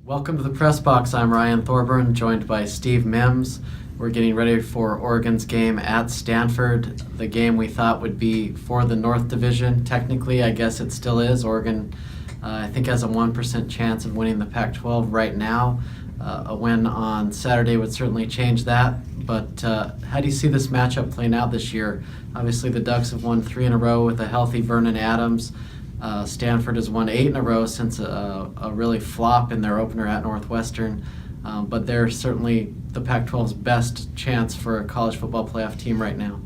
Welcome to the Press Box. I'm Ryan Thorburn, joined by Steve Mims. We're getting ready for Oregon's game at Stanford, the game we thought would be for the North Division. Technically, I guess it still is. Oregon, I think, has a 1% chance of winning the Pac-12 right now. A win on Saturday would certainly change that. But how do you see this matchup playing out this year? Obviously, the Ducks have won 3 in a row with a healthy Vernon Adams. Stanford has won 8 in a row since a really flop in their opener at Northwestern. But they're certainly the Pac-12's best chance for a college football playoff team right now.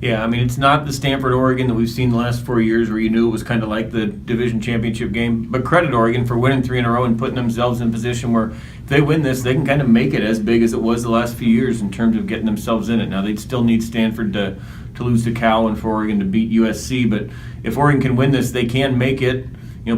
Yeah, I mean, it's not the Stanford-Oregon that we've seen the last 4 years where you knew it was kind of like the division championship game. But credit Oregon for winning 3 in a row and putting themselves in a position where if they win this, they can kind of make it as big as it was the last few years in terms of getting themselves in it. Now, they'd still need Stanford to lose to Cal and for Oregon to beat USC. But if Oregon can win this, they can make it,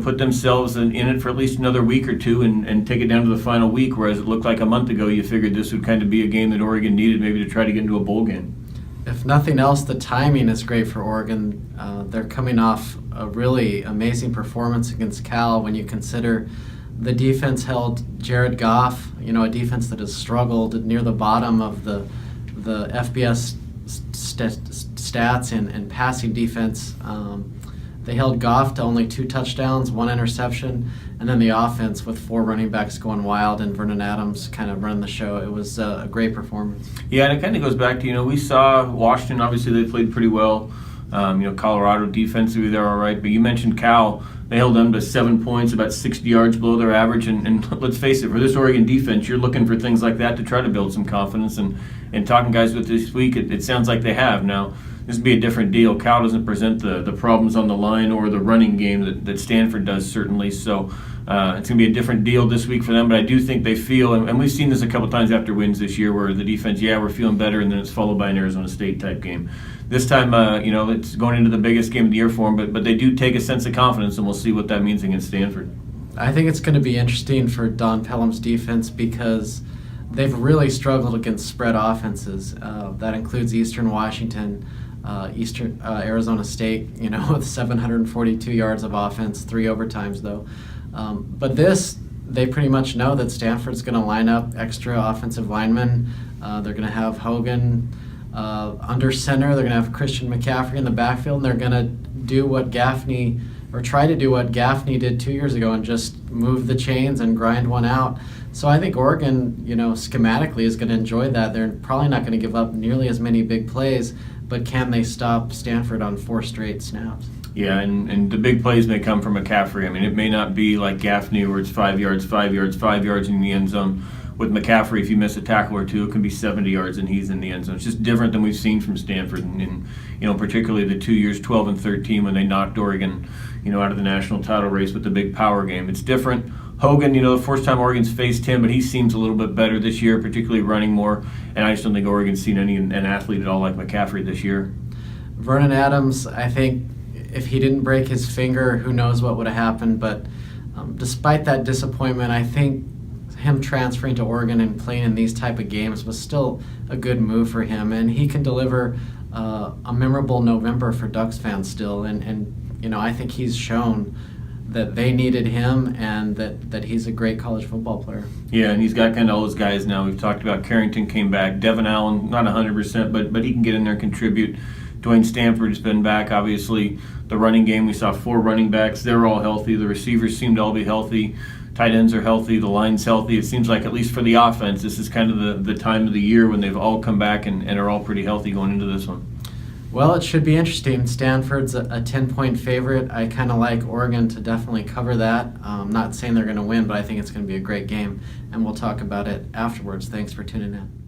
put themselves in it for at least another week or two and take it down to the final week, whereas it looked like a month ago you figured this would kind of be a game that Oregon needed maybe to try to get into a bowl game. If nothing else, the timing is great for Oregon. They're coming off a really amazing performance against Cal when you consider the defense held Jared Goff, a defense that has struggled near the bottom of the FBS stats and passing defense. They held Goff to only 2 touchdowns, 1 interception, and then the offense with 4 running backs going wild and Vernon Adams kind of running the show. It was a great performance. Yeah, and it kind of goes back to, we saw Washington, obviously they played pretty well. Colorado defensively, they're all right. But you mentioned Cal. They held them to 7 points, about 60 yards below their average. And let's face it, for this Oregon defense, you're looking for things like that to try to build some confidence. And talking guys with this week, it sounds like they have. Now, this would be a different deal. Cal doesn't present the problems on the line or the running game that Stanford does, certainly. So it's going to be a different deal this week for them. But I do think they feel, and we've seen this a couple times after wins this year, where the defense, we're feeling better, and then it's followed by an Arizona State type game. This time, it's going into the biggest game of the year for them, but they do take a sense of confidence, and we'll see what that means against Stanford. I think it's going to be interesting for Don Pelham's defense because they've really struggled against spread offenses. That includes Eastern Washington, Arizona State, with 742 yards of offense, 3 overtimes though. But they pretty much know that Stanford's going to line up extra offensive linemen. They're going to have Hogan under center. They're going to have Christian McCaffrey in the backfield, and they're going to do what Gaffney, or try to do what Gaffney did 2 years ago and just move the chains and grind one out. So I think Oregon, schematically is going to enjoy that. They're probably not going to give up nearly as many big plays, but can they stop Stanford on 4 straight snaps? Yeah, and the big plays may come from McCaffrey. I mean, it may not be like Gaffney where it's 5 yards, 5 yards, 5 yards in the end zone. With McCaffrey, if you miss a tackle or two, it can be 70 yards and he's in the end zone. It's just different than we've seen from Stanford, and particularly the 2 years, 12 and 13, when they knocked Oregon, out of the national title race with the big power game. It's different. Hogan, the first time Oregon's faced him, but he seems a little bit better this year, particularly running more. And I just don't think Oregon's seen an athlete at all like McCaffrey this year. Vernon Adams, I think if he didn't break his finger, who knows what would have happened. But despite that disappointment, I think him transferring to Oregon and playing in these type of games was still a good move for him. And he can deliver a memorable November for Ducks fans still. And I think he's shown that they needed him and that he's a great college football player. Yeah, and he's got kind of all those guys now. We've talked about Carrington came back. Devin Allen, not 100%, but he can get in there and contribute. Dwayne Stanford has been back. Obviously, the running game, we saw 4 running backs. They're all healthy. The receivers seem to all be healthy. Tight ends are healthy. The line's healthy. It seems like, at least for the offense, this is kind of the time of the year when they've all come back and are all pretty healthy going into this one. Well, it should be interesting. Stanford's a 10-point favorite. I kind of like Oregon to definitely cover that. I'm not saying they're going to win, but I think it's going to be a great game, and we'll talk about it afterwards. Thanks for tuning in.